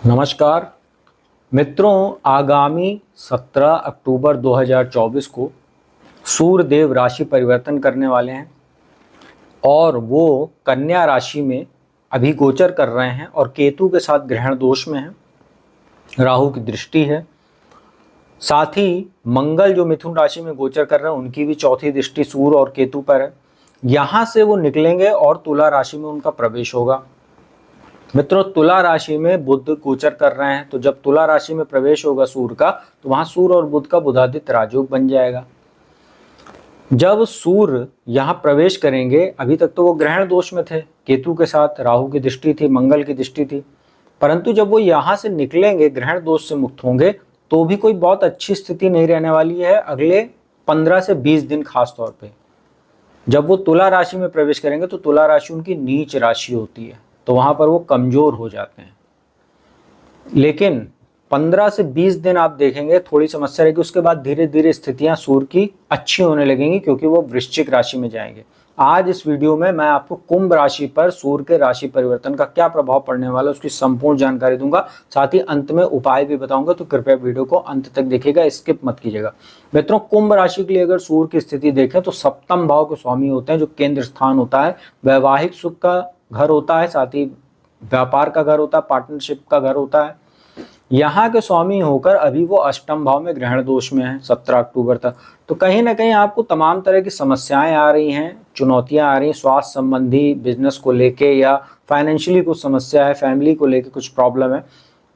नमस्कार मित्रों, आगामी 17 अक्टूबर 2024 को सूर्य देव राशि परिवर्तन करने वाले हैं और वो कन्या राशि में अभी गोचर कर रहे हैं और केतु के साथ ग्रहण दोष में है। राहु की दृष्टि है। साथ ही मंगल जो मिथुन राशि में गोचर कर रहे हैं उनकी भी चौथी दृष्टि सूर्य और केतु पर है। यहाँ से वो निकलेंगे और तुला राशि में उनका प्रवेश होगा। मित्रों, तुला राशि में बुध गोचर कर रहे हैं, तो जब तुला राशि में प्रवेश होगा सूर्य का, तो वहां सूर्य और बुध का बुधादित्य राजयोग बन जाएगा। जब सूर्य यहाँ प्रवेश करेंगे, अभी तक तो वो ग्रहण दोष में थे, केतु के साथ राहु की दृष्टि थी, मंगल की दृष्टि थी, परंतु जब वो यहाँ से निकलेंगे, ग्रहण दोष से मुक्त होंगे, तो भी कोई बहुत अच्छी स्थिति नहीं रहने वाली है अगले 15 से 20 दिन। खास तौर पे जब वो तुला राशि में प्रवेश करेंगे तो तुला राशि उनकी नीच राशि होती है, तो वहां पर वो कमजोर हो जाते हैं। लेकिन 15 से 20 दिन आप देखेंगे थोड़ी समस्या रहेगी, उसके बाद धीरे धीरे स्थितियां सूर्य की अच्छी होने लगेंगी, क्योंकि वो वृश्चिक राशि में जाएंगे। आज इस वीडियो में मैं आपको कुंभ राशि पर सूर्य के राशि परिवर्तन का क्या प्रभाव पड़ने वाला है उसकी संपूर्ण जानकारी दूंगा। साथ ही अंत में उपाय भी बताऊंगा, तो कृपया वीडियो को अंत तक देखिएगा, स्किप मत कीजिएगा। मित्रों, कुंभ राशि के लिए अगर सूर्य की स्थिति देखें तो सप्तम भाव के स्वामी होते हैं, जो केंद्र स्थान होता है, वैवाहिक सुख का घर होता है, साथ ही व्यापार का घर होता है, पार्टनरशिप का घर होता है। यहाँ के स्वामी होकर अभी वो अष्टम भाव में ग्रहण दोष में है 17 अक्टूबर तक। तो कहीं ना कहीं आपको तमाम तरह की समस्याएं आ रही हैं, चुनौतियां आ रही हैं, स्वास्थ्य संबंधी, बिजनेस को लेके, या फाइनेंशियली कुछ समस्या है, फैमिली को लेके कुछ प्रॉब्लम है।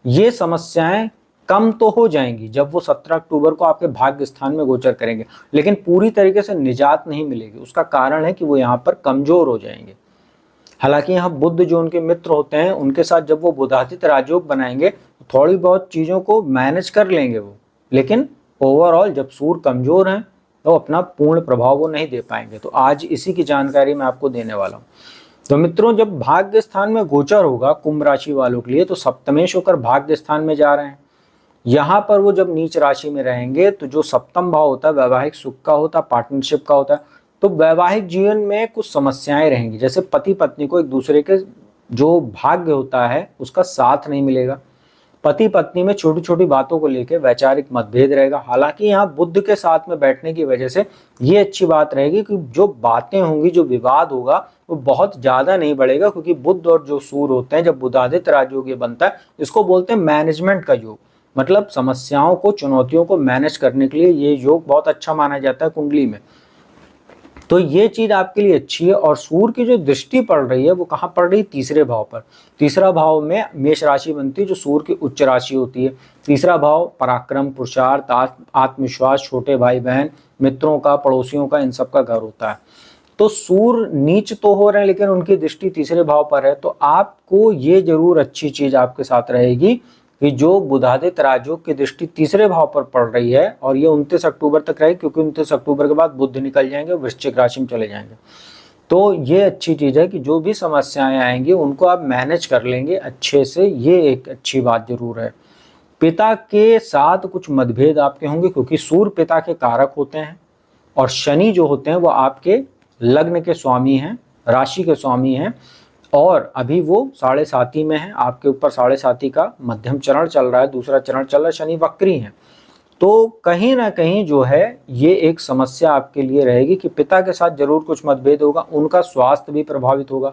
ये समस्याएं कम तो हो जाएंगी जब वो 17 अक्टूबर को आपके भाग्य स्थान में गोचर करेंगे, लेकिन पूरी तरीके से निजात नहीं मिलेगी। उसका कारण है कि वो यहाँ पर कमजोर हो जाएंगे। हालांकि यहाँ बुध जो उनके मित्र होते हैं, उनके साथ जब वो बुधादित्य राजयोग बनाएंगे तो थोड़ी बहुत चीज़ों को मैनेज कर लेंगे वो, लेकिन ओवरऑल जब सूर्य कमजोर हैं तो अपना पूर्ण प्रभाव वो नहीं दे पाएंगे। तो आज इसी की जानकारी मैं आपको देने वाला हूँ। तो मित्रों, जब भाग्य स्थान में गोचर होगा कुंभ राशि वालों के लिए, तो सप्तमेश होकर भाग्य स्थान में जा रहे हैं। यहाँ पर वो जब नीच राशि में रहेंगे तो जो सप्तम भाव होता है वैवाहिक सुख का होता है, पार्टनरशिप का होता है, तो वैवाहिक जीवन में कुछ समस्याएं रहेंगी। जैसे पति पत्नी को एक दूसरे के जो भाग्य होता है उसका साथ नहीं मिलेगा, पति पत्नी में छोटी छोटी बातों को लेकर वैचारिक मतभेद रहेगा। हालांकि यहाँ बुध के साथ में बैठने की वजह से ये अच्छी बात रहेगी कि जो बातें होंगी, जो विवाद होगा, वो बहुत ज्यादा नहीं बढ़ेगा, क्योंकि बुध और जो सूर्य होते हैं, जब बुधादित्य राजयोग ये बनता है, इसको बोलते हैं मैनेजमेंट का योग। मतलब समस्याओं को, चुनौतियों को मैनेज करने के लिए ये योग बहुत अच्छा माना जाता है कुंडली में। तो ये चीज आपके लिए अच्छी है। और सूर्य की जो दृष्टि पड़ रही है वो कहाँ पड़ रही है? तीसरे भाव पर। तीसरा भाव में मेष राशि बनती है, जो सूर्य की उच्च राशि होती है। तीसरा भाव पराक्रम, पुरुषार्थ, आत्मविश्वास, छोटे भाई बहन, मित्रों का, पड़ोसियों का, इन सब का घर होता है। तो सूर्य नीच तो हो रहे हैं, लेकिन उनकी दृष्टि तीसरे भाव पर है। तो आपको ये जरूर अच्छी चीज आपके साथ रहेगी कि जो बुधादित्य राजयोग की दृष्टि तीसरे भाव पर पड़ रही है, और ये 29 अक्टूबर तक रहेगी, क्योंकि 29 अक्टूबर के बाद बुध निकल जाएंगे, वृश्चिक राशि में चले जाएंगे। तो ये अच्छी चीज है कि जो भी समस्याएं आएंगी उनको आप मैनेज कर लेंगे अच्छे से, ये एक अच्छी बात जरूर है। पिता के साथ कुछ मतभेद आपके होंगे, क्योंकि सूर्य पिता के कारक होते हैं और शनि जो होते हैं वो आपके लग्न के स्वामी हैं, राशि के स्वामी हैं, और अभी वो 7.5 में है, आपके ऊपर 7.5 का मध्यम चरण चल रहा है, दूसरा चरण चल रहा है, शनि वक्री है। तो कहीं ना कहीं जो है ये एक समस्या आपके लिए रहेगी कि पिता के साथ जरूर कुछ मतभेद होगा, उनका स्वास्थ्य भी प्रभावित होगा।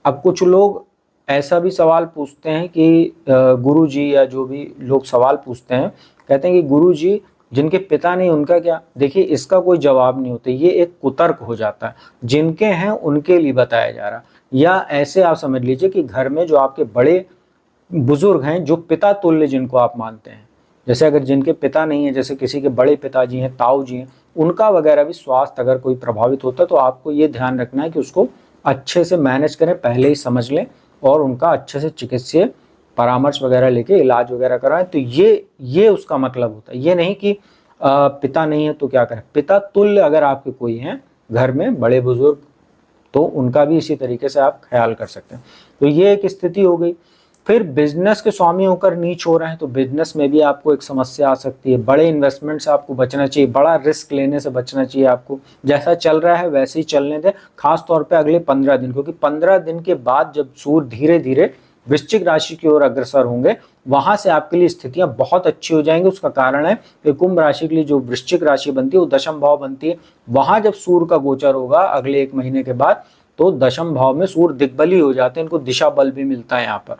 अब कुछ लोग ऐसा भी सवाल पूछते हैं कि गुरुजी, या जो भी लोग सवाल पूछते हैं, कहते हैं कि गुरुजी जिनके पिता नहीं उनका क्या? देखिए, इसका कोई जवाब नहीं होता, ये एक कुतर्क हो जाता है। जिनके हैं उनके लिए बताया जा रहा है। या ऐसे आप समझ लीजिए कि घर में जो आपके बड़े बुजुर्ग हैं, जो पिता तुल्य जिनको आप मानते हैं, जैसे अगर जिनके पिता नहीं है, जैसे किसी के बड़े पिताजी हैं, ताऊ जी हैं, उनका वगैरह भी स्वास्थ्य अगर कोई प्रभावित होता है, तो आपको ये ध्यान रखना है कि उसको अच्छे से मैनेज करें, पहले ही समझ लें और उनका अच्छे से चिकित्सीय परामर्श वगैरह लेके इलाज वगैरह कराएं। तो ये उसका मतलब होता है। ये नहीं कि पिता नहीं है तो क्या करें। पिता तुल्य अगर आपके कोई हैं घर में बड़े बुजुर्ग, तो उनका भी इसी तरीके से आप ख्याल कर सकते हैं। तो ये एक स्थिति हो गई। फिर बिजनेस के स्वामी होकर नीच हो रहे हैं, तो बिजनेस में भी आपको एक समस्या आ सकती है। बड़े इन्वेस्टमेंट से आपको बचना चाहिए, बड़ा रिस्क लेने से बचना चाहिए आपको। जैसा चल रहा है वैसे ही चलने दें, खास तौर पे अगले 15 दिन, क्योंकि 15 दिन के बाद जब सूर्य धीरे धीरे वृश्चिक राशि की ओर अग्रसर होंगे, वहां से आपके लिए स्थितियां बहुत अच्छी हो जाएंगी। उसका कारण है कि कुंभ राशि के लिए जो वृश्चिक राशि बनती है वो दशम भाव बनती है। वहां जब सूर्य का गोचर होगा अगले 1 महीने के बाद, तो दशम भाव में सूर्य दिग्बली हो जाते हैं, इनको दिशा बल भी मिलता है यहाँ पर।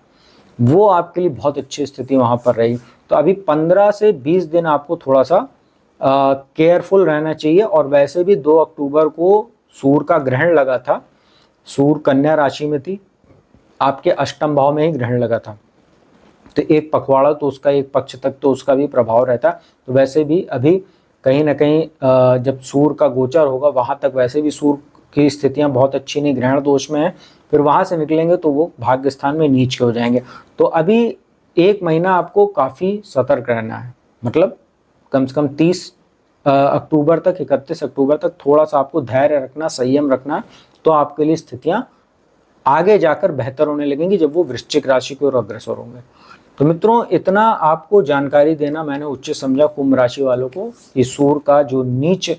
वो आपके लिए बहुत अच्छी स्थिति वहां पर रही। तो अभी 15 से 20 दिन आपको थोड़ा सा केयरफुल रहना चाहिए। और वैसे भी 2 अक्टूबर को सूर्य का ग्रहण लगा था, सूर्य कन्या राशि में थी, आपके अष्टम भाव में ही ग्रहण लगा था, तो एक पखवाड़ा तो उसका, एक पक्ष तक तो उसका भी प्रभाव रहता। तो वैसे भी अभी कहीं ना कहीं जब सूर्य का गोचर होगा वहाँ तक वैसे भी सूर्य की स्थितियाँ बहुत अच्छी नहीं, ग्रहण दोष में है। फिर वहाँ से निकलेंगे तो वो भाग्य स्थान में नीच के हो जाएंगे। तो अभी 1 महीना आपको काफ़ी सतर्क रहना है, मतलब कम से कम 30 अक्टूबर तक, 31 अक्टूबर तक थोड़ा सा आपको धैर्य रखना, संयम रखना, तो आपके लिए स्थितियाँ आगे जाकर बेहतर होने लगेंगी जब वो वृश्चिक राशि की ओर अग्रसर होंगे। तो मित्रों, इतना आपको जानकारी देना मैंने उचित समझा कुंभ राशि वालों को कि सूर्य का जो नीच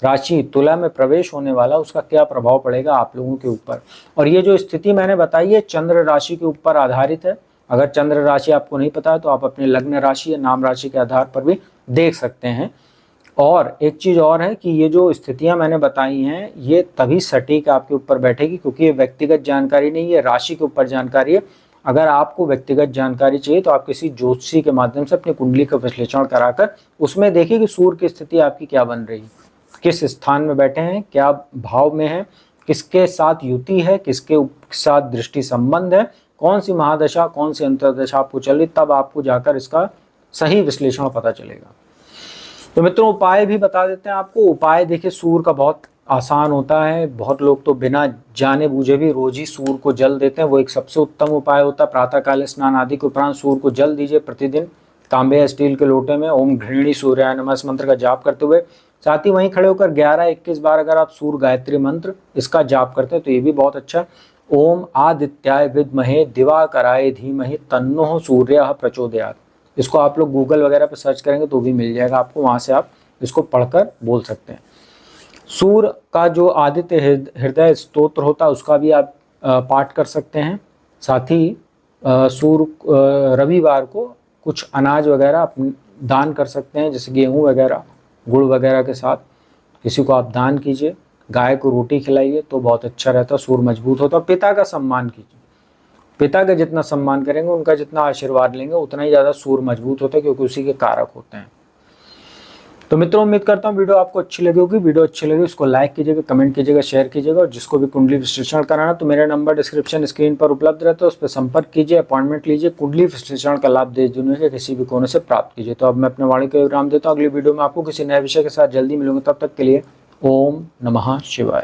राशि तुला में प्रवेश होने वाला उसका क्या प्रभाव पड़ेगा आप लोगों के ऊपर। और ये जो स्थिति मैंने बताई है चंद्र राशि के ऊपर आधारित है। अगर चंद्र राशि आपको नहीं पता है तो आप अपने लग्न राशि या नाम राशि के आधार पर भी देख सकते हैं। और एक चीज़ और है कि ये जो स्थितियां मैंने बताई हैं ये तभी सटीक आपके ऊपर बैठेगी क्योंकि ये व्यक्तिगत जानकारी नहीं है, राशि के ऊपर जानकारी है। अगर आपको व्यक्तिगत जानकारी चाहिए तो आप किसी ज्योतिषी के माध्यम से अपनी कुंडली का विश्लेषण कराकर उसमें देखिए कि सूर्य की स्थिति आपकी क्या बन रही है, किस स्थान में बैठे हैं, क्या भाव में है, किसके साथ युति है, किसके साथ दृष्टि संबंध है, कौन सी महादशा कौन सी अंतर्दशा आपको चल रही, तब आपको जाकर इसका सही विश्लेषण पता चलेगा। तो मित्रों, उपाय भी बता देते हैं आपको। उपाय देखिए सूर्य का बहुत आसान होता है। बहुत लोग तो बिना जाने बूझे भी रोज ही सूर्य को जल देते हैं, वो एक सबसे उत्तम उपाय होता है। प्रातःकाल स्नान आदि के उपरांत सूर्य को जल दीजिए प्रतिदिन तांबे या स्टील के लोटे में ओम घृणी सूर्याय नमः इस मंत्र का जाप करते हुए। साथ ही वहीं खड़े होकर 11-21 बार अगर आप सूर्य गायत्री मंत्र इसका जाप करते हैं तो ये भी बहुत अच्छा है। ओम आदित्याय विद्महे दिवाकराय धीमहि तन्नो सूर्यः प्रचोदयात्, इसको आप लोग गूगल वगैरह पे सर्च करेंगे तो भी मिल जाएगा आपको, वहाँ से आप इसको पढ़कर बोल सकते हैं। सूर्य का जो आदित्य हृदय स्तोत्र होता है उसका भी आप पाठ कर सकते हैं। साथ ही सूर्य रविवार को कुछ अनाज वगैरह आप दान कर सकते हैं, जैसे गेहूँ वगैरह गुड़ वगैरह के साथ किसी को आप दान कीजिए। गाय को रोटी खिलाइए तो बहुत अच्छा रहता है, सूर्य मजबूत होता है। पिता का सम्मान कीजिए, पिता का जितना सम्मान करेंगे, उनका जितना आशीर्वाद लेंगे उतना ही ज़्यादा सूर्य मजबूत होता है क्योंकि उसी के कारक होते हैं। तो मित्रों, उम्मीद करता हूँ वीडियो आपको अच्छी लगी होगी। वीडियो अच्छी लगी उसको लाइक कीजिएगा, कमेंट कीजिएगा, शेयर कीजिएगा। और जिसको भी कुंडली विश्लेषण कराना तो मेरा नंबर डिस्क्रिप्शन स्क्रीन पर उपलब्ध रहता है, उस पर संपर्क कीजिए, अपॉइंटमेंट लीजिए, कुंडली विश्लेषण का लाभ देश दुनिया के किसी भी कोने से प्राप्त कीजिए। तो अब मैं अपने वाणी को विराम देता हूँ। अगली वीडियो में आपको किसी नए विषय के साथ जल्दी मिलूंगा, तब तक के लिए ओम नमः शिवाय।